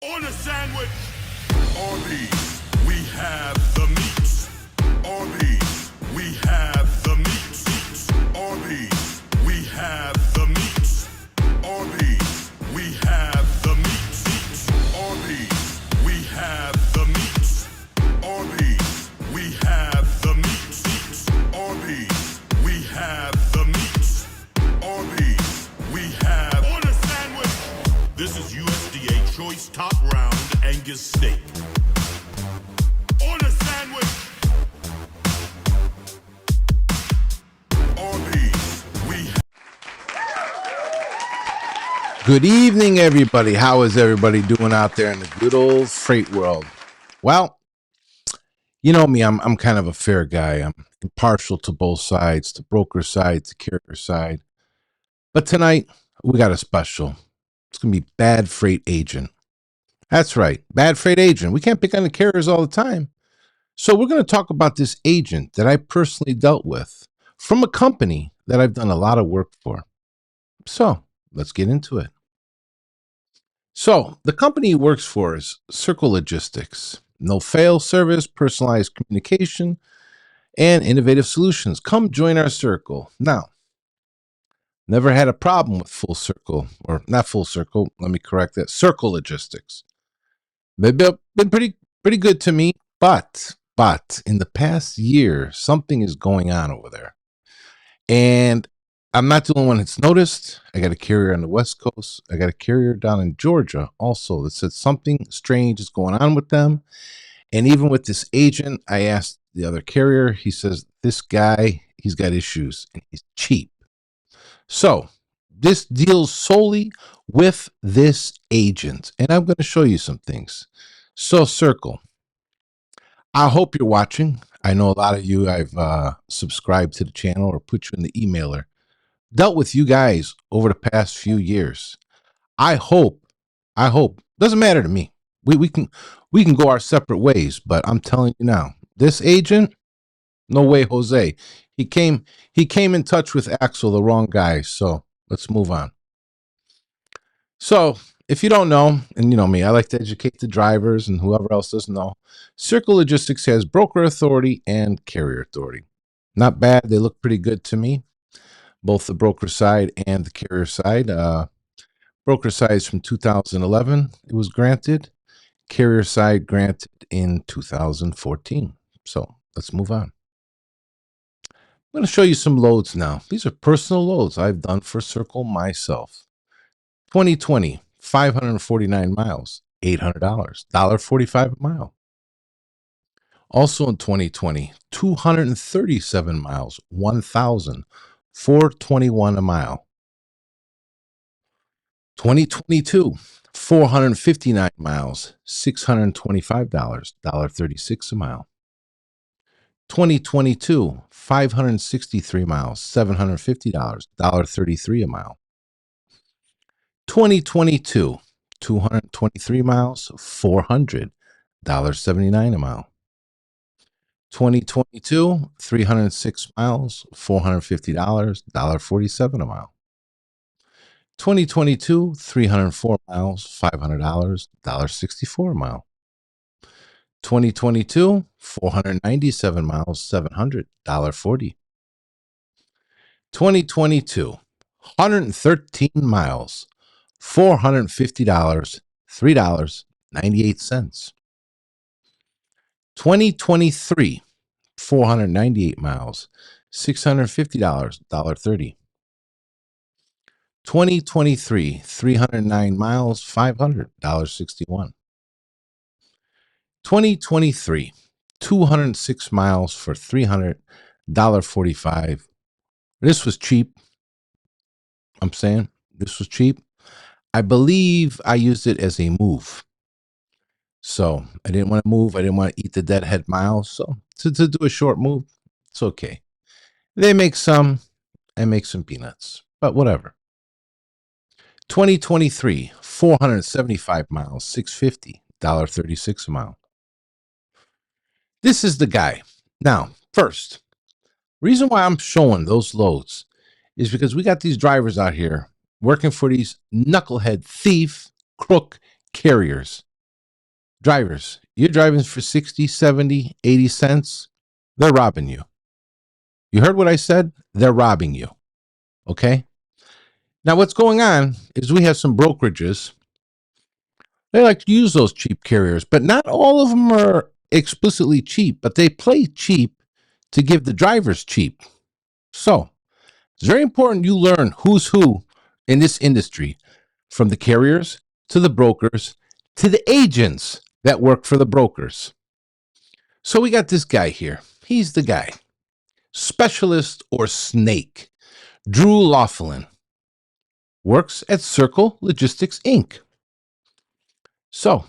On a sandwich. Arby, we have the meats. Arby, we have the meats. Arby, we have the meats. Arby, we have the meats. Arby, we have the meats. Arby, we have the meats. Arby, we have the meats. Arby, we have on a sandwich. This is USDA choice top round Angus steak. On a sandwich. Arby's, we Good evening, everybody. How is everybody doing out there in the good old freight world? Well, you know me, I'm kind of a fair guy. I'm impartial to both sides, the broker side, the carrier side. But tonight, we got a special. It's going to be Bad Freight Agent. That's right, Bad Freight Agent. We can't pick on the carriers all the time. So we're going to talk about this agent that I personally dealt with from a company that I've done a lot of work for. So let's get into it. So the company he works for is Circle Logistics. No fail service, personalized communication, and innovative solutions. Come join our circle. Now, never had a problem with Full Circle, or not Full Circle, let me correct that, Circle Logistics. They've been pretty good to me, but in the past year, something is going on over there. And I'm not the only one that's noticed. I got a carrier on the West Coast. I got a carrier down in Georgia also that said something strange is going on with them. And even with this agent, I asked the other carrier, he says, this guy, he's got issues and he's cheap. So this deals solely with this agent. And I'm going to show you some things. So Circle, I hope you're watching. I know a lot of you, I've subscribed to the channel or put you in the emailer. Dealt with you guys over the past few years. I hope, doesn't matter to me. We can go our separate ways, but I'm telling you now, this agent, no way, Jose. He came in touch with Axel, the wrong guy. So let's move on. So if you don't know, and you know me, I like to educate the drivers and whoever else doesn't know, Circle Logistics has broker authority and carrier authority. Not bad. They look pretty good to me, both the broker side and the carrier side. Broker side is from 2011. It was granted. Carrier side granted in 2014. So let's move on. I'm going to show you some loads now. These are personal loads I've done for Circle myself. 2020, 549 miles, $800, $1.45 a mile. Also in 2020, 237 miles, $1,421 a mile. 2022, 459 miles, $625, $1.36 a mile. 2022, 563 miles, $750, $1.33 a mile. 2022, 223 miles, $400, $1.79 a mile. 2022, 306 miles, $450, $1.47 a mile. 2022, 304 miles, $500, $1.64 a mile. 2022, 497 miles, $700, $1.40. 2022, 113 miles, $450, $3.98. 2023, 498 miles, $650, $1.30. 2023, 309 miles, $500, $1.61. 2023, 206 miles for $300, $1.45. This was cheap. I'm saying this was cheap. I believe I used it as a move. So I didn't want to move. I didn't want to eat the deadhead miles. So to do a short move, it's okay. They make some, I make some peanuts, but whatever. 2023, 475 miles, $650, $1.36 a mile. This is the guy. Now, first, reason why I'm showing those loads is because we got these drivers out here working for these knucklehead thief crook carriers. Drivers, you're driving for 60, 70, 80 cents. They're robbing you. You heard what I said? They're robbing you. Okay? Now, what's going on is we have some brokerages. They like to use those cheap carriers, but not all of them are explicitly cheap, but they play cheap to give the drivers cheap. So, it's very important you learn who's who in this industry, from the carriers to the brokers to the agents that work for the brokers. So we got this guy here. He's the guy. Specialist or snake. Drew Laughlin. Works at Circle Logistics, Inc. So,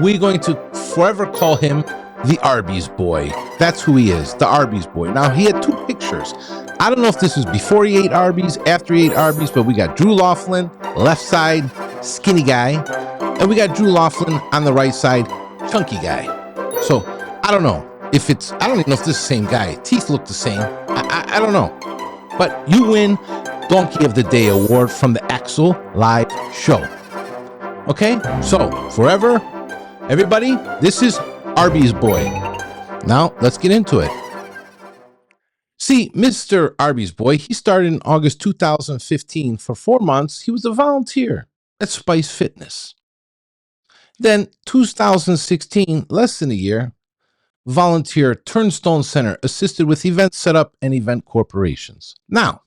we're going to forever call him the Arby's boy. That's who he is, the Arby's boy. Now, he had two pictures. I don't know if this is before he ate Arby's, after he ate Arby's, but we got Drew Laughlin, left side, skinny guy, and we got Drew Laughlin on the right side, chunky guy. So, I don't know if it's, I don't even know if this is the same guy. Teeth look the same. I don't know. But you win Donkey of the Day award from the Axel Live Show. Okay? So, forever, everybody, this is Arby's boy. Now, let's get into it. See, Mr. Arby's boy, he started in August 2015. For 4 months, he was a volunteer at Spice Fitness. Then, 2016, less than a year, volunteer at Turnstone Center, assisted with event setup and event corporations. Now,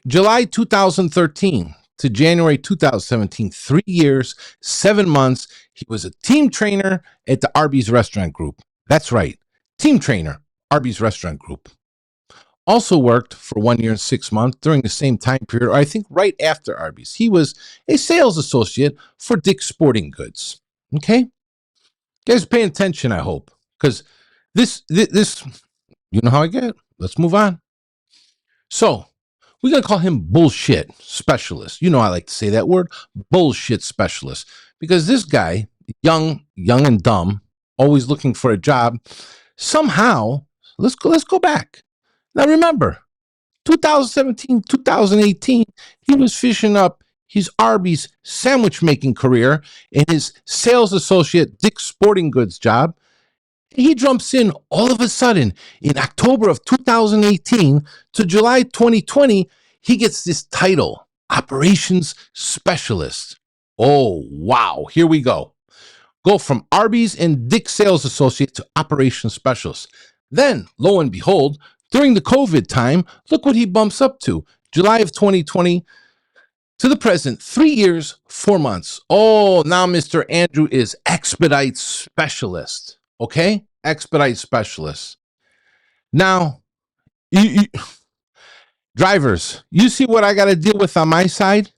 July 2013 to January 2017, 3 years, 7 months, he was a team trainer at the Arby's Restaurant Group. That's right, team trainer, Arby's Restaurant Group. Also worked for 1 year and 6 months during the same time period, or I think right after Arby's. He was a sales associate for Dick's Sporting Goods. Okay? You guys paying attention, I hope, because this, you know how I get. Let's move on. So, we're going to call him bullshit specialist. You know I like to say that word, bullshit specialist, because this guy, young and dumb, always looking for a job, somehow, let's go back. Now remember, 2017, 2018, he was fishing up his Arby's sandwich making career in his sales associate Dick's Sporting Goods job. He jumps in all of a sudden in October of 2018 to July 2020. He gets this title, Operations Specialist. Oh, wow. Here we go. Go from Arby's and Dick's Sales Associate to Operations Specialist. Then, lo and behold, during the COVID time, look what he bumps up to. July of 2020 to the present, 3 years, 4 months. Oh, now Mr. Andrew is Expedite Specialist. Okay? Expedite Specialist. Now, drivers, you see what I got to deal with on my side?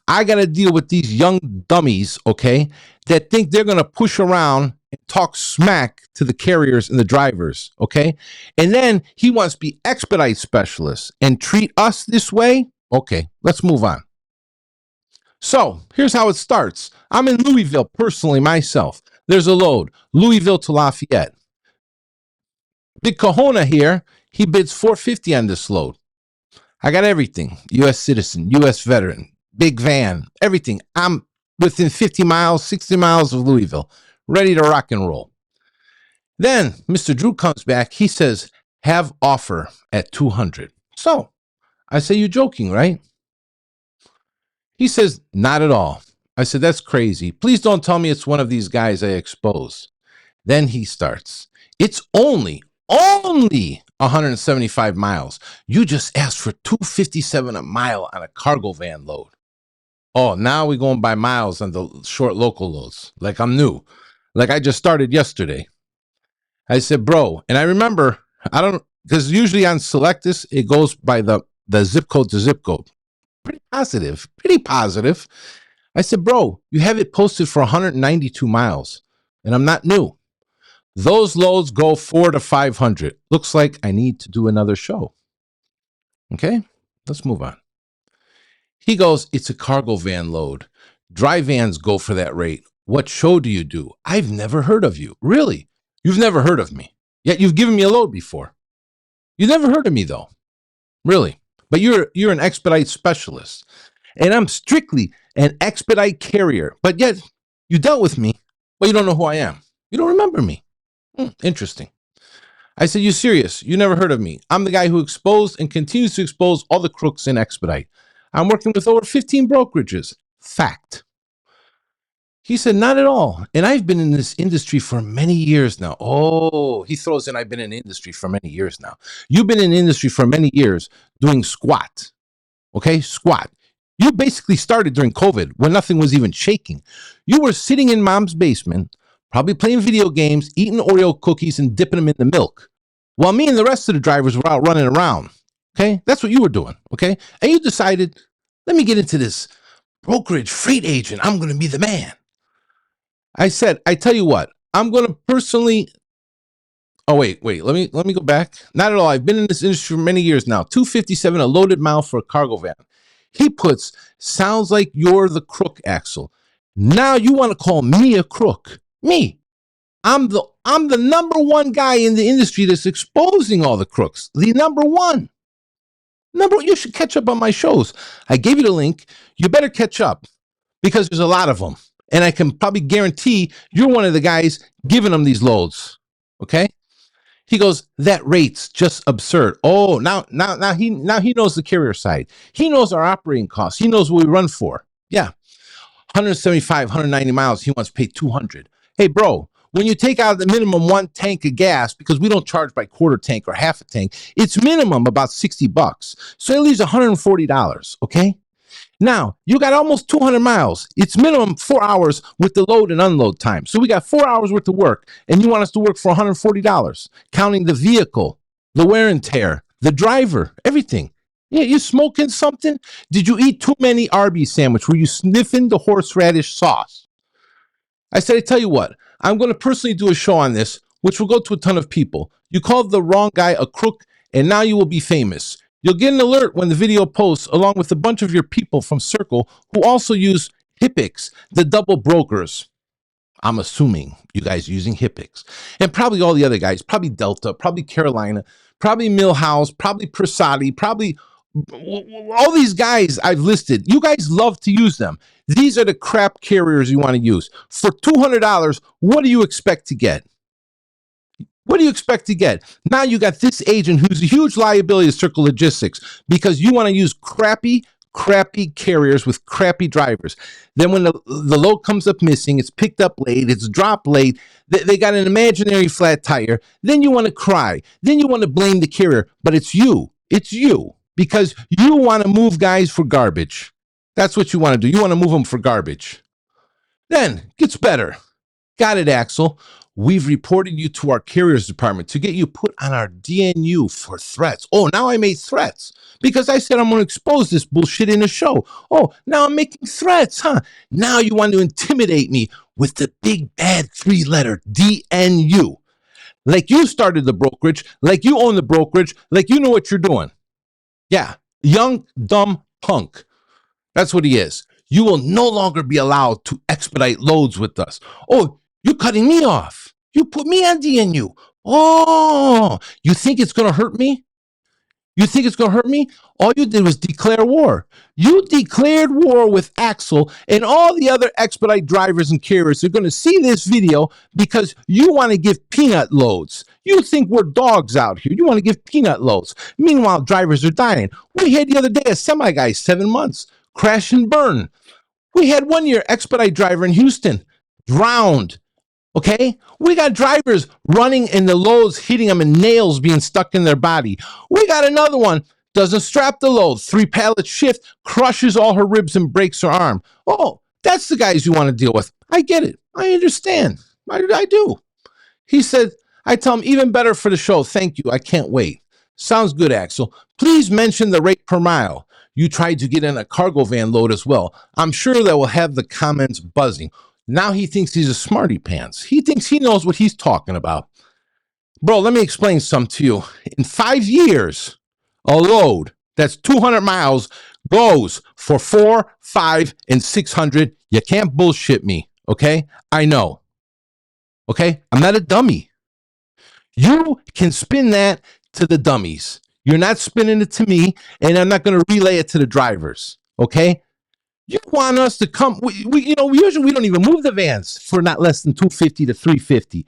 I got to deal with these young dummies, okay, that think they're going to push around and talk smack to the carriers and the drivers, okay? And then he wants to be Expedite Specialist and treat us this way? Okay, let's move on. So, here's how it starts. I'm in Louisville personally myself. There's a load, Louisville to Lafayette. Big Kahona here, he bids $450 on this load. I got everything, U.S. citizen, U.S. veteran, big van, everything. I'm within 50 miles, 60 miles of Louisville, ready to rock and roll. Then Mr. Drew comes back. He says, have offer at 200. So I say, you joking, right? He says, not at all. I said, that's crazy. Please don't tell me it's one of these guys I expose. Then he starts. It's only 175 miles. You just asked for $257 a mile on a cargo van load. Oh, now we're going by miles on the short local loads. Like I'm new. Like I just started yesterday. I said, bro, and I remember, because usually on Selectus, it goes by the zip code to zip code. Pretty positive. I said, bro, you have it posted for 192 miles, and I'm not new. Those loads go 400 to 500. Looks like I need to do another show. Okay, let's move on. He goes, it's a cargo van load. Dry vans go for that rate. What show do you do? I've never heard of you. Really? You've never heard of me. Yet you've given me a load before. You've never heard of me, though. Really? But you're an Expedite Specialist. and I'm strictly an expedite carrier. But yet you dealt with me, but you don't know who I am. You don't remember me. Interesting. I said, you serious? You never heard of me. I'm the guy who exposed and continues to expose all the crooks in Expedite. I'm working with over 15 brokerages. Fact. He said, not at all. And I've been in this industry for many years now. Oh, he throws in, I've been in the industry for many years now. You've been in the industry for many years doing squat. Okay, squat. You basically started during COVID when nothing was even shaking. You were sitting in mom's basement, probably playing video games, eating Oreo cookies and dipping them in the milk, while me and the rest of the drivers were out running around. Okay, that's what you were doing. Okay, and you decided, let me get into this brokerage freight agent. I'm going to be the man. I said, I tell you what, I'm going to personally. Oh, wait, let me go back. Not at all. I've been in this industry for many years now. $257 a loaded mile for a cargo van. He puts, sounds like you're the crook, Axel. Now you want to call me a crook. Me. I'm the number one guy in the industry that's exposing all the crooks. The number one. You should catch up on my shows. I gave you the link. You better catch up because there's a lot of them. And I can probably guarantee you're one of the guys giving them these loads. Okay? He goes, that rate's just absurd. Oh, now he knows the carrier side. He knows our operating costs. He knows what we run for. Yeah. 175, 190 miles. He wants to pay 200. Hey, bro, when you take out the minimum one tank of gas, because we don't charge by quarter tank or half a tank, it's minimum about $60. So it leaves $140. Okay. Now, you got almost 200 miles. It's minimum 4 hours with the load and unload time. So we got 4 hours worth of work, and you want us to work for $140, counting the vehicle, the wear and tear, the driver, everything. Yeah, you smoking something? Did you eat too many Arby sandwich? Were you sniffing the horseradish sauce? I said, I tell you what, I'm going to personally do a show on this, which will go to a ton of people. You called the wrong guy a crook, and now you will be famous. You'll get an alert when the video posts, along with a bunch of your people from Circle who also use HIPX, the double brokers. I'm assuming you guys using HIPX. And probably all the other guys, probably Delta, probably Carolina, probably Millhouse, probably Persati, probably all these guys I've listed. You guys love to use them. These are the crap carriers you want to use. For $200, what do you expect to get? What do you expect to get? Now you got this agent who's a huge liability to Circle Logistics because you want to use crappy carriers with crappy drivers. Then when the load comes up missing, it's picked up late, it's dropped late, they got an imaginary flat tire, then you want to cry. Then you want to blame the carrier, but it's you. It's you because you want to move guys for garbage. That's what you want to do. You want to move them for garbage. Then gets better. Got it, Axel. We've reported you to our carriers department to get you put on our DNU for threats. Oh, now I made threats because I said I'm going to expose this bullshit in a show. Oh, now I'm making threats, huh? Now you want to intimidate me with the big bad 3-letter DNU. Like you started the brokerage, like you own the brokerage, like you know what you're doing. Yeah, young, dumb punk. That's what he is. You will no longer be allowed to expedite loads with us. Oh, you're cutting me off. You put me on DNU. Oh, you think it's going to hurt me? You think it's going to hurt me? All you did was declare war. You declared war with Axel, and all the other expedite drivers and carriers are going to see this video because you want to give peanut loads. You think we're dogs out here. You want to give peanut loads. Meanwhile, drivers are dying. We had the other day a semi guy, 7 months, crash and burn. We had 1 year expedite driver in Houston, drowned. Okay, we got drivers running and the loads hitting them and nails being stuck in their body. We got another one, doesn't strap the load, 3 pallet shift, crushes all her ribs and breaks her arm. Oh, that's the guys you want to deal with. I get it. I understand. I do. He said, I tell him, even better for the show. Thank you. I can't wait. Sounds good, Axel. Please mention the rate per mile. You tried to get in a cargo van load as well. I'm sure that will have the comments buzzing. Now he thinks he's a smarty pants. He thinks he knows what he's talking about. Bro, let me explain something to you. In 5 years, a load that's 200 miles goes for 4, 5, and 600. You can't bullshit me, okay? I know. Okay? I'm not a dummy. You can spin that to the dummies. You're not spinning it to me, and I'm not going to relay it to the drivers, okay? You want us to come? Usually we don't even move the vans for not less than 250 to 350.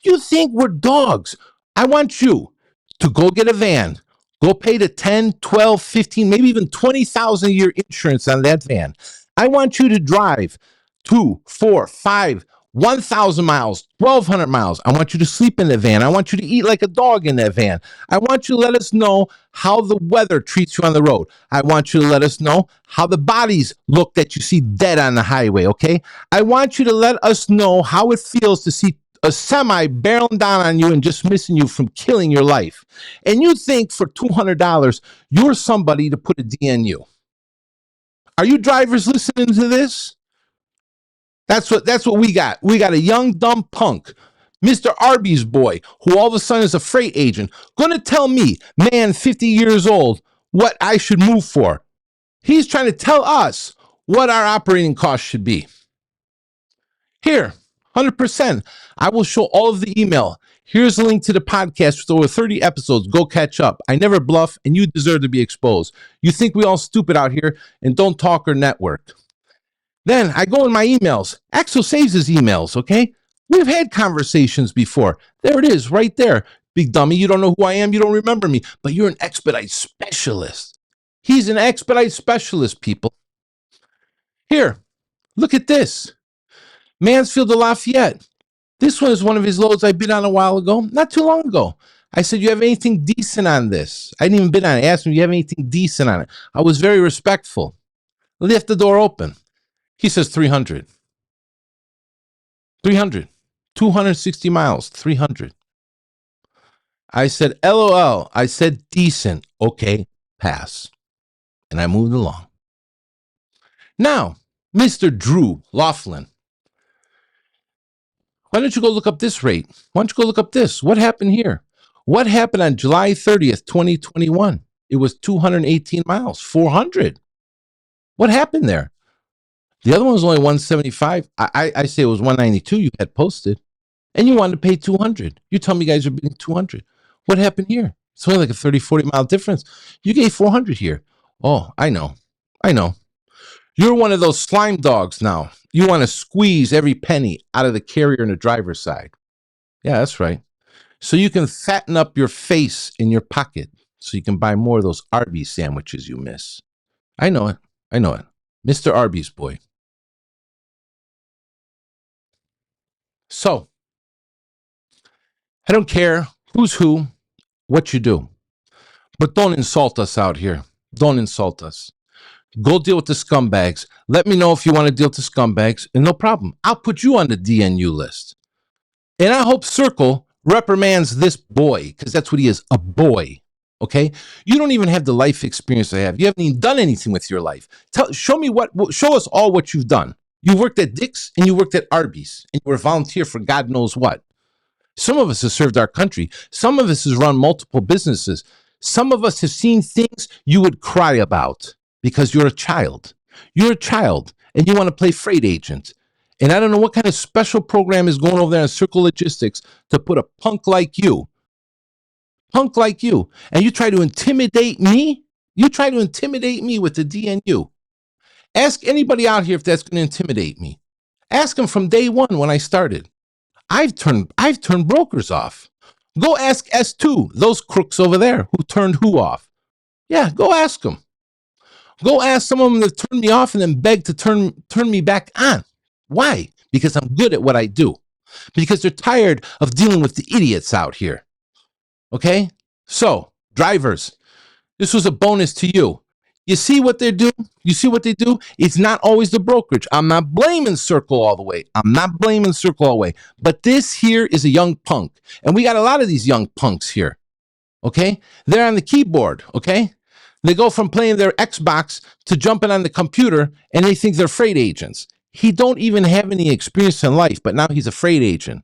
You think we're dogs? I want you to go get a van. Go pay the 10, 12, 15, maybe even 20,000 a year insurance on that van. I want you to drive 2, 4, 5, 1,000 miles, 1,200 miles. I want you to sleep in the van. I want you to eat like a dog in that van. I want you to let us know how the weather treats you on the road. I want you to let us know how the bodies look that you see dead on the highway, okay? I want you to let us know how it feels to see a semi barreling down on you and just missing you from killing your life. And you think for $200, you're somebody to put a DNU. Are you drivers listening to this? That's what we got. We got a young, dumb punk, Mr. Arby's boy, who all of a sudden is a freight agent, going to tell me, man, 50 years old, what I should move for. He's trying to tell us what our operating costs should be. Here, 100%. I will show all of the email. Here's a link to the podcast with over 30 episodes. Go catch up. I never bluff, and you deserve to be exposed. You think we all stupid out here and don't talk or network. Then I go in my emails. Axel saves his emails, okay? We've had conversations before. There it is, right there. Big dummy, you don't know who I am, you don't remember me, but you're an Expedite specialist. He's an Expedite specialist, people. Here, look at this. Mansfield to Lafayette. This one is one of his loads I bid on a while ago, not too long ago. I said, you have anything decent on this? I didn't even bid on it. I asked him, you have anything decent on it? I was very respectful. Left the door open. He says 300. 300. 260 miles, 300. I said, LOL. I said, decent. Okay, pass. And I moved along. Now, Mr. Drew Laughlin, why don't you go look up this rate? Why don't you go look up this? What happened here? What happened on July 30th, 2021? It was 218 miles, 400. What happened there? The other one was only 175. I say it was 192 you had posted, and you wanted to pay 200. You tell me you guys are bidding 200. What happened here? It's only like a 30, 40 mile difference. You gave 400 here. Oh, I know. You're one of those slime dogs now. You want to squeeze every penny out of the carrier and the driver's side. Yeah, that's right. So you can fatten up your face in your pocket so you can buy more of those Arby sandwiches you miss. I know it. Mr. Arby's boy. So, I don't care who's who, what you do, but don't insult us out here. Don't insult us. Go deal with the scumbags. Let me know if you want to deal with the scumbags, and no problem. I'll put you on the DNU list. And I hope Circle reprimands this boy, because that's what he is, a boy. Okay? You don't even have the life experience I have. You haven't even done anything with your life. Show us all what you've done. You worked at Dick's and you worked at Arby's, and you were a volunteer for God knows what. Some of us have served our country. Some of us has run multiple businesses. Some of us have seen things you would cry about because you're a child. You're a child and you want to play freight agent. And I don't know what kind of special program is going over there in Circle Logistics to put a punk like you, and you try to intimidate me? You try to intimidate me with the DNU. Ask anybody out here if that's going to intimidate me. Ask them from day one when I started. I've turned brokers off. Go ask S2, those crooks over there who turned who off. Yeah, go ask them. Go ask some of them that turned me off and then beg to turn me back on. Why? Because I'm good at what I do. Because they're tired of dealing with the idiots out here. Okay? So, drivers, this was a bonus to you. You see what they do? It's not always the brokerage. I'm not blaming Circle all the way. But this here is a young punk. And we got a lot of these young punks here. Okay? They're on the keyboard. Okay? They go from playing their Xbox to jumping on the computer, and they think they're freight agents. He don't even have any experience in life, but now he's a freight agent.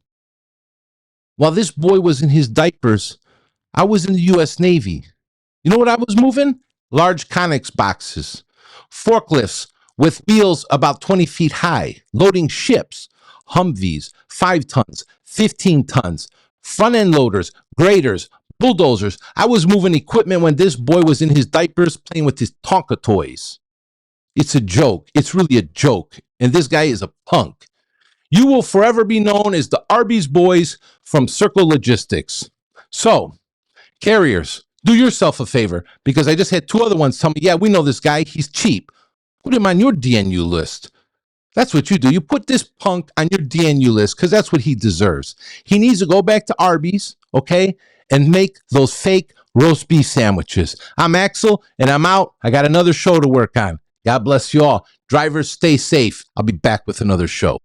While this boy was in his diapers, I was in the U.S. Navy. You know what I was moving? Large Connex boxes, forklifts with wheels about 20 feet high, loading ships, Humvees, 5 tons, 15 tons, front-end loaders, graders, bulldozers. I was moving equipment when this boy was in his diapers playing with his Tonka toys. It's a joke. It's really a joke. And this guy is a punk. You will forever be known as the Arby's boys from Circle Logistics. So, carriers, do yourself a favor, because I just had 2 other ones tell me, yeah, we know this guy. He's cheap. Put him on your DNU list. That's what you do. You put this punk on your DNU list because that's what he deserves. He needs to go back to Arby's, okay, and make those fake roast beef sandwiches. I'm Axel, and I'm out. I got another show to work on. God bless you all. Drivers, stay safe. I'll be back with another show.